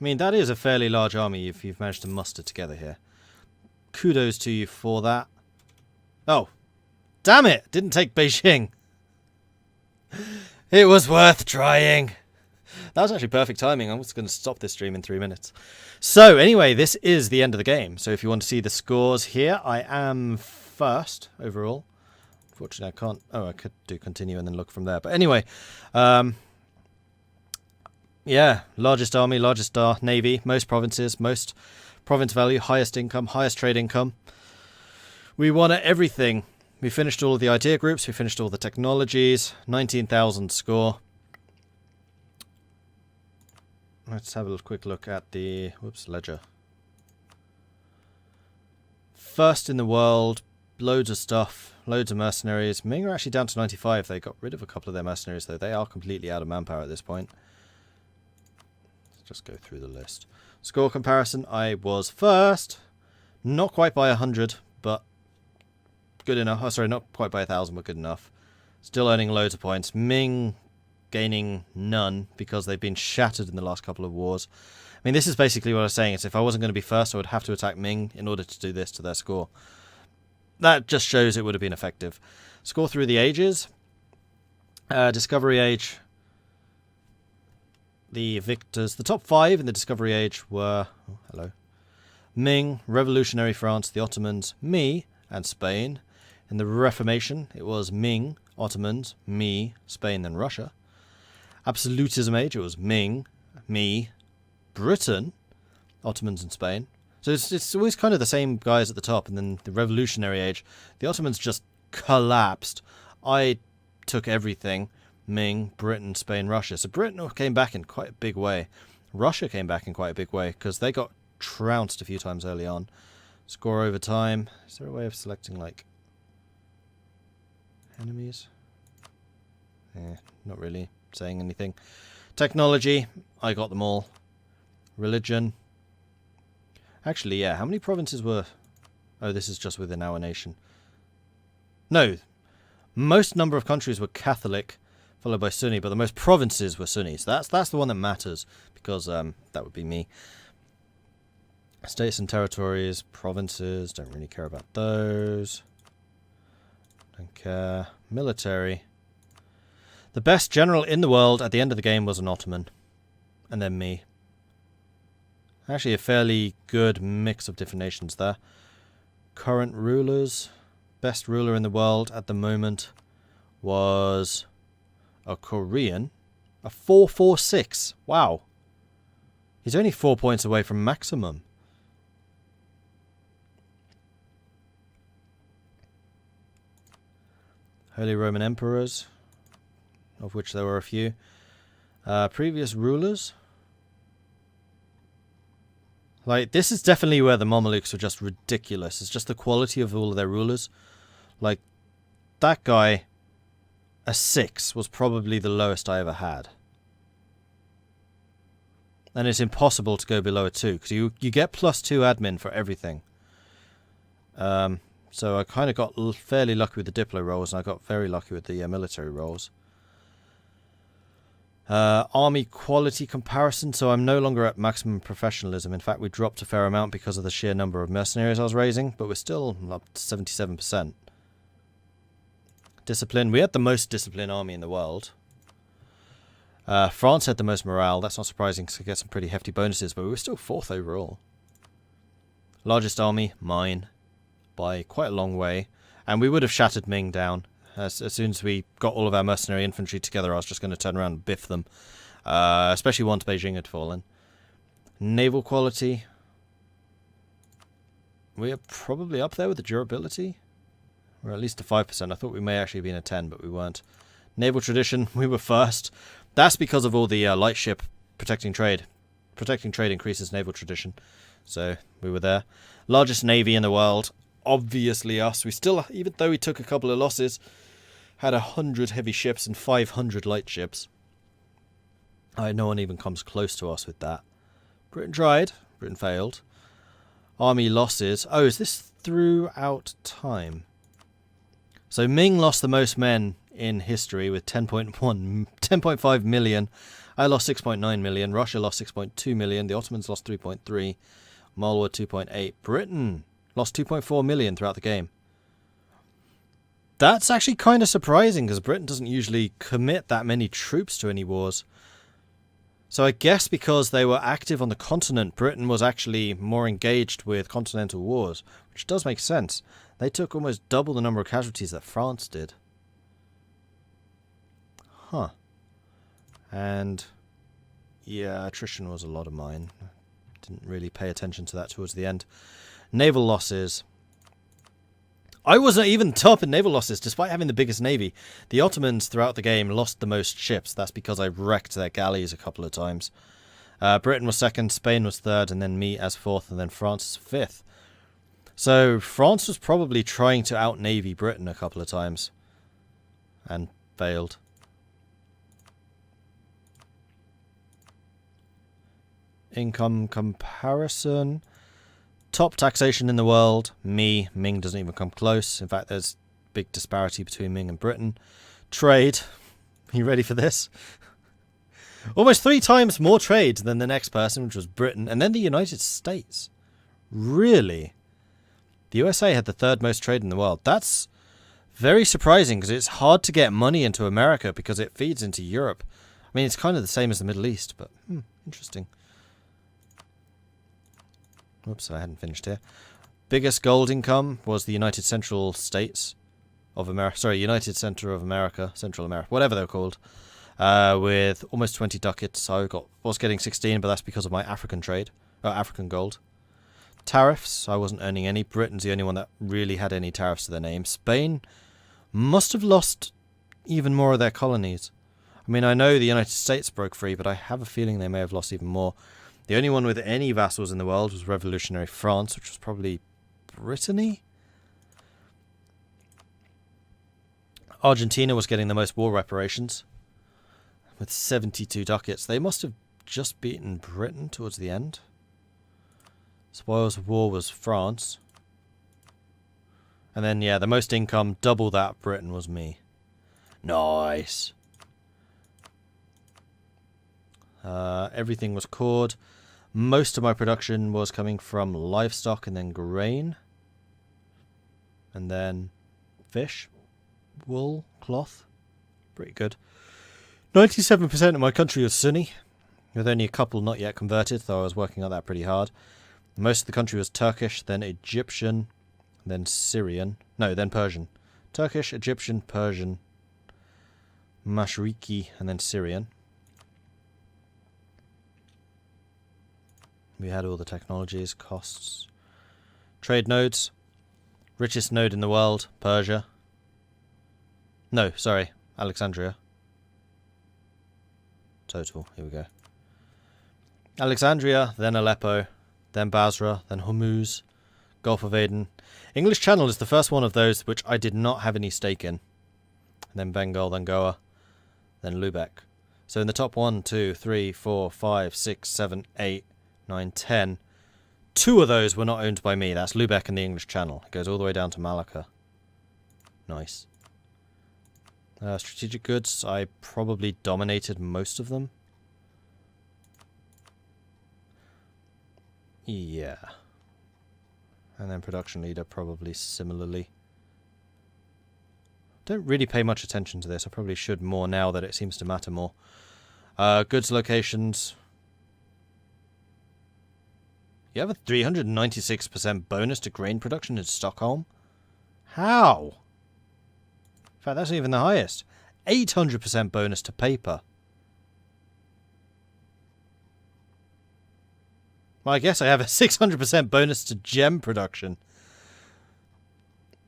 I mean, that is a fairly large army if you've managed to muster together here. Kudos to you for that. Oh, damn it! Didn't take Beijing. It was worth trying. That was actually perfect timing. I'm just going to stop this stream in 3 minutes. So, anyway, this is the end of the game. So, if you want to see the scores here, I am first overall. Unfortunately, I can't... Oh, I could do continue and then look from there. But anyway, yeah, largest army, largest navy, most provinces, most province value, highest income, highest trade income. We won at everything. We finished all of the idea groups. We finished all the technologies. 19,000 score. Let's have a quick look at the ledger. First in the world, loads of stuff, loads of mercenaries. Ming are actually down to 95. They got rid of a couple of their mercenaries, though. They are completely out of manpower at this point. Let's just go through the list. Score comparison, I was first. Not quite by 100, but good enough. Oh, sorry, not quite by 1,000, but good enough. Still earning loads of points. Ming gaining none because they've been shattered in the last couple of wars. I mean, this is basically what I was saying. Is if I wasn't going to be first, I would have to attack Ming in order to do this to their score. That just shows it would have been effective. Score through the ages. Discovery age. The victors. The top 5 in the Discovery age were... Oh, hello. Ming, Revolutionary France, the Ottomans, me, and Spain. In the Reformation, it was Ming, Ottomans, me, Spain, and Russia. Absolutism age, it was Ming, me, Britain, Ottomans, and Spain. So it's always kind of the same guys at the top. And then the Revolutionary age, the Ottomans just collapsed. I took everything. Ming, Britain, Spain, Russia. So Britain came back in quite a big way. Russia came back in quite a big way because they got trounced a few times early on. Score over time. Is there a way of selecting, like, enemies? Not really saying anything. Technology, I got them all. Religion. Actually, yeah, how many provinces were... Oh, this is just within our nation. No, most number of countries were Catholic, followed by Sunni, but the most provinces were Sunni. So that's the one that matters, because that would be me. States and territories, provinces, don't really care about those. Don't care. Military. The best general in the world at the end of the game was an Ottoman. And then me. Actually a fairly good mix of different nations there. Current rulers. Best ruler in the world at the moment was a Korean. A 446. Wow. He's only 4 points away from maximum. Holy Roman Emperors, of which there were a few. Previous rulers. Like, this is definitely where the Mamluks are just ridiculous. It's just the quality of all of their rulers. Like, that guy, a 6, was probably the lowest I ever had. And it's impossible to go below a 2, because you get +2 admin for everything. So I kind of got fairly lucky with the Diplo rolls, and I got very lucky with the military rolls. Army quality comparison, so I'm no longer at maximum professionalism. In fact, we dropped a fair amount because of the sheer number of mercenaries I was raising, but we're still up to 77%. Discipline, we had the most disciplined army in the world. France had the most morale. That's not surprising because we get some pretty hefty bonuses, but we were still 4th overall. Largest army, mine, by quite a long way. And we would have shattered Ming down. As soon as we got all of our mercenary infantry together, I was just going to turn around and biff them. Especially once Beijing had fallen. Naval quality. We are probably up there with the durability. We're at least a 5%. I thought we may actually have been a 10, but we weren't. Naval tradition, we were first. That's because of all the light ship protecting trade. Protecting trade increases naval tradition. So, we were there. Largest navy in the world. Obviously us. We still, even though we took a couple of losses, had 100 heavy ships and 500 light ships. No one even comes close to us with that. Britain tried. Britain failed. Army losses. Oh, is this throughout time? So Ming lost the most men in history with 10.5 million. I lost 6.9 million. Russia lost 6.2 million. The Ottomans lost 3.3. Malwa 2.8. Britain lost 2.4 million throughout the game. That's actually kind of surprising because Britain doesn't usually commit that many troops to any wars. So I guess because they were active on the continent, Britain was actually more engaged with continental wars, which does make sense. They took almost double the number of casualties that France did. Huh. And yeah, attrition was a lot of mine. Didn't really pay attention to that towards the end. Naval losses. I wasn't even top in naval losses, despite having the biggest navy. The Ottomans throughout the game lost the most ships. That's because I wrecked their galleys a couple of times. Britain was second, Spain was third, and then me as fourth, and then France fifth. So France was probably trying to out-navy Britain a couple of times. And failed. Income comparison. Top taxation in the world, me. Ming doesn't even come close. In fact, there's big disparity between Ming and Britain. Trade. Are you ready for this? Almost 3 times more trade than the next person, which was Britain. And then the United States. Really? The USA had the 3rd most trade in the world. That's very surprising because it's hard to get money into America because it feeds into Europe. I mean, it's kind of the same as the Middle East, but interesting. Oops, I hadn't finished here. Biggest gold income was the United Central States of America. Sorry, United Center of America, Central America, whatever they're called, with almost 20 ducats. I was getting 16, but that's because of my African trade, African gold. Tariffs, I wasn't earning any. Britain's the only one that really had any tariffs to their name. Spain must have lost even more of their colonies. I mean, I know the United States broke free, but I have a feeling they may have lost even more. The only one with any vassals in the world was revolutionary France, which was probably Brittany? Argentina was getting the most war reparations with 72 ducats. They must have just beaten Britain towards the end. Spoils of war was France. And then, yeah, the most income, double that Britain, was me. Nice. Everything was cord. Most of my production was coming from livestock and then grain. And then fish, wool, cloth. Pretty good. 97% of my country was Sunni, with only a couple not yet converted, though I was working on that pretty hard. Most of the country was Turkish, then Egyptian, then Syrian. No, then Persian. Turkish, Egyptian, Persian, Mashriki, and then Syrian. We had all the technologies, costs. Trade nodes. Richest node in the world, Persia. No, sorry, Alexandria. Total, here we go. Alexandria, then Aleppo, then Basra, then Hormuz, Gulf of Aden. English Channel is the first one of those which I did not have any stake in. And then Bengal, then Goa, then Lubeck. So in the top 1, 2, 3, 4, 5, 6, 7, 8, 9, 10. 2 of those were not owned by me. That's Lubeck and the English Channel. It goes all the way down to Malacca. Nice. Strategic goods, I probably dominated most of them. Yeah. And then production leader, probably similarly. Don't really pay much attention to this. I probably should more now that it seems to matter more. Goods locations. You have a 396% bonus to grain production in Stockholm? How? In fact, that's not even the highest. 800% bonus to paper. Well, I guess I have a 600% bonus to gem production.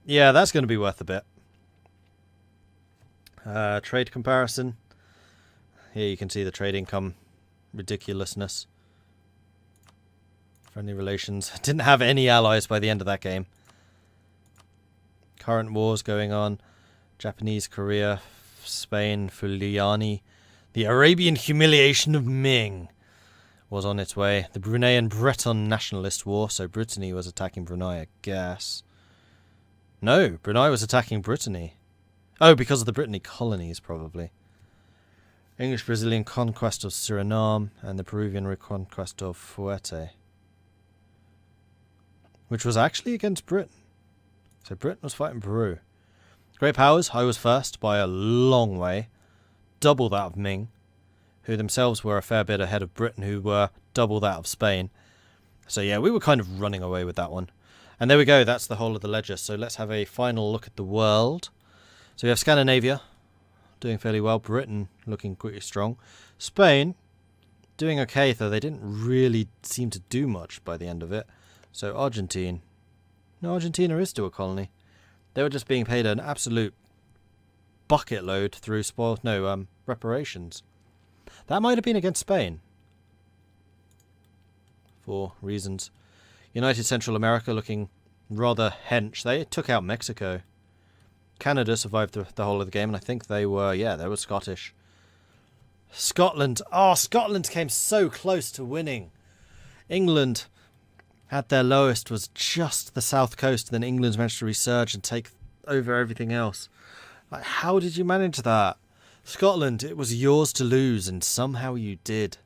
Yeah, that's going to be worth a bit. Trade comparison. Here you can see the trade income ridiculousness. Friendly relations. Didn't have any allies by the end of that game. Current wars going on. Japanese, Korea, Spain, Fuliani. The Arabian humiliation of Ming was on its way. The Brunei and Breton nationalist war. So Brittany was attacking Brunei, I guess. No, Brunei was attacking Brittany. Oh, because of the Brittany colonies, probably. English-Brazilian conquest of Suriname and the Peruvian reconquest of Fuerte. Which was actually against Britain. So Britain was fighting Peru. Great powers, I was first by a long way. Double that of Ming, who themselves were a fair bit ahead of Britain, who were double that of Spain. So yeah, we were kind of running away with that one. And there we go, that's the whole of the ledger. So let's have a final look at the world. So we have Scandinavia, doing fairly well. Britain, looking pretty strong. Spain, doing okay, though they didn't really seem to do much by the end of it. So Argentina. No, Argentina is still a colony. They were just being paid an absolute bucket load through reparations. That might have been against Spain. For reasons. United Central America looking rather hench. They took out Mexico. Canada survived the whole of the game, and I think they were Scottish. Scotland. Oh, Scotland came so close to winning. England had their lowest, was just the south coast, then England managed to resurge and take over everything else. Like, how did you manage that? Scotland, it was yours to lose, and somehow you did.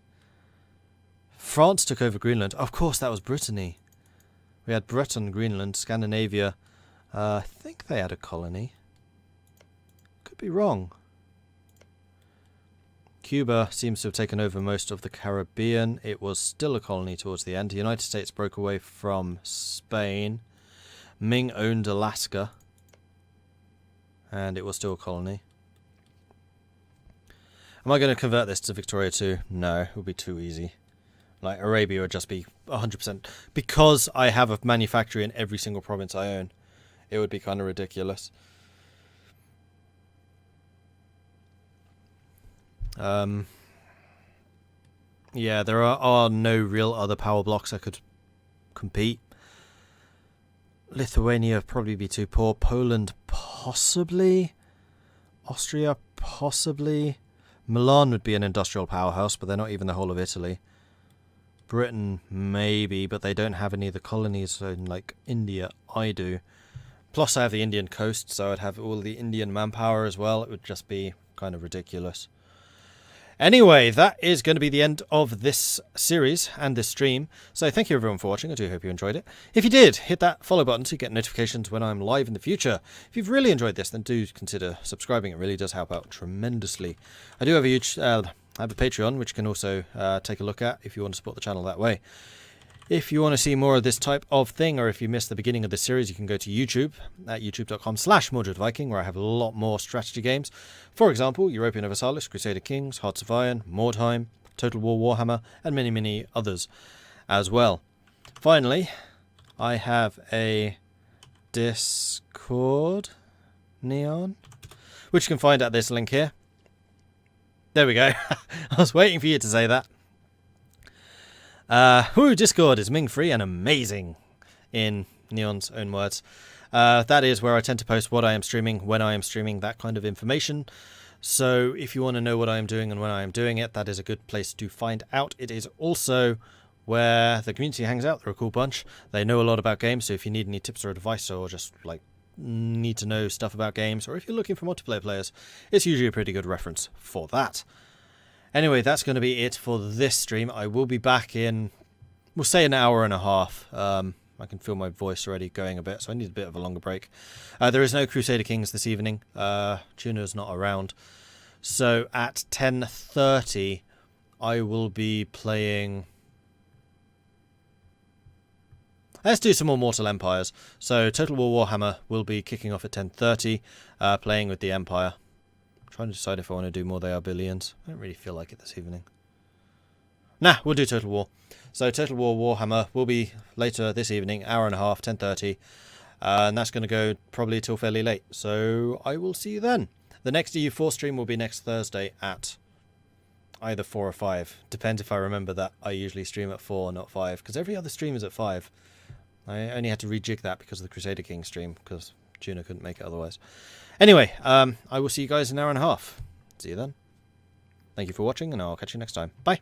France took over Greenland. Of course, that was Brittany. We had Britain, Greenland, Scandinavia. I think they had a colony. Could be wrong. Cuba seems to have taken over most of the Caribbean. It was still a colony towards the end. The United States broke away from Spain. Ming owned Alaska. And it was still a colony. Am I going to convert this to Victoria too? No, it would be too easy. Like, Arabia would just be 100%. Because I have a manufactory in every single province I own, it would be kind of ridiculous. Yeah, there are no real other power blocks that could compete. Lithuania would probably be too poor. Poland, possibly. Austria, possibly. Milan would be an industrial powerhouse, but they're not even the whole of Italy. Britain, maybe, but they don't have any of the colonies in, like, India. I do. Plus, I have the Indian coast, so I'd have all the Indian manpower as well. It would just be kind of ridiculous. Anyway, that is going to be the end of this series and this stream. So thank you everyone for watching. I do hope you enjoyed it. If you did, hit that follow button to get notifications when I'm live in the future. If you've really enjoyed this, then do consider subscribing. It really does help out tremendously. I do have a huge... I have a Patreon, which you can also take a look at if you want to support the channel that way. If you want to see more of this type of thing, or if you missed the beginning of this series, you can go to YouTube at youtube.com/Mordred, where I have a lot more strategy games. For example, Europa Universalis, Crusader Kings, Hearts of Iron, Mordheim, Total War Warhammer, and many, many others as well. Finally, I have a Discord, Neon, which you can find at this link here. There we go. I was waiting for you to say that. Discord is Ming free and amazing, in Neon's own words. That is where I tend to post what I am streaming, when I am streaming, that kind of information. So if you want to know what I am doing and when I am doing it, that is a good place to find out. It is also where the community hangs out. They're a cool bunch. They know a lot about games, so if you need any tips or advice, or just like need to know stuff about games, or if you're looking for multiplayer players, it's usually a pretty good reference for that. Anyway, that's going to be it for this stream. I will be back in, we'll say, an hour and a half. I can feel my voice already going a bit, so I need a bit of a longer break. There is no Crusader Kings this evening. Tuna's not around. So at 10:30, I will be playing... Let's do some more Mortal Empires. So Total War Warhammer will be kicking off at 10:30, playing with the Empire. Trying to decide if I want to do more They Are Billions. I don't really feel like it this evening. Nah, we'll do Total War. So Total War Warhammer will be later this evening, hour and a half, 10:30. And that's going to go probably till fairly late. So I will see you then. The next EU4 stream will be next Thursday at either 4 or 5. Depends if I remember that I usually stream at 4, not 5. Because every other stream is at 5. I only had to rejig that because of the Crusader King stream. Because Tuna couldn't make it otherwise. Anyway, I will see you guys in an hour and a half. See you then. Thank you for watching, and I'll catch you next time. Bye.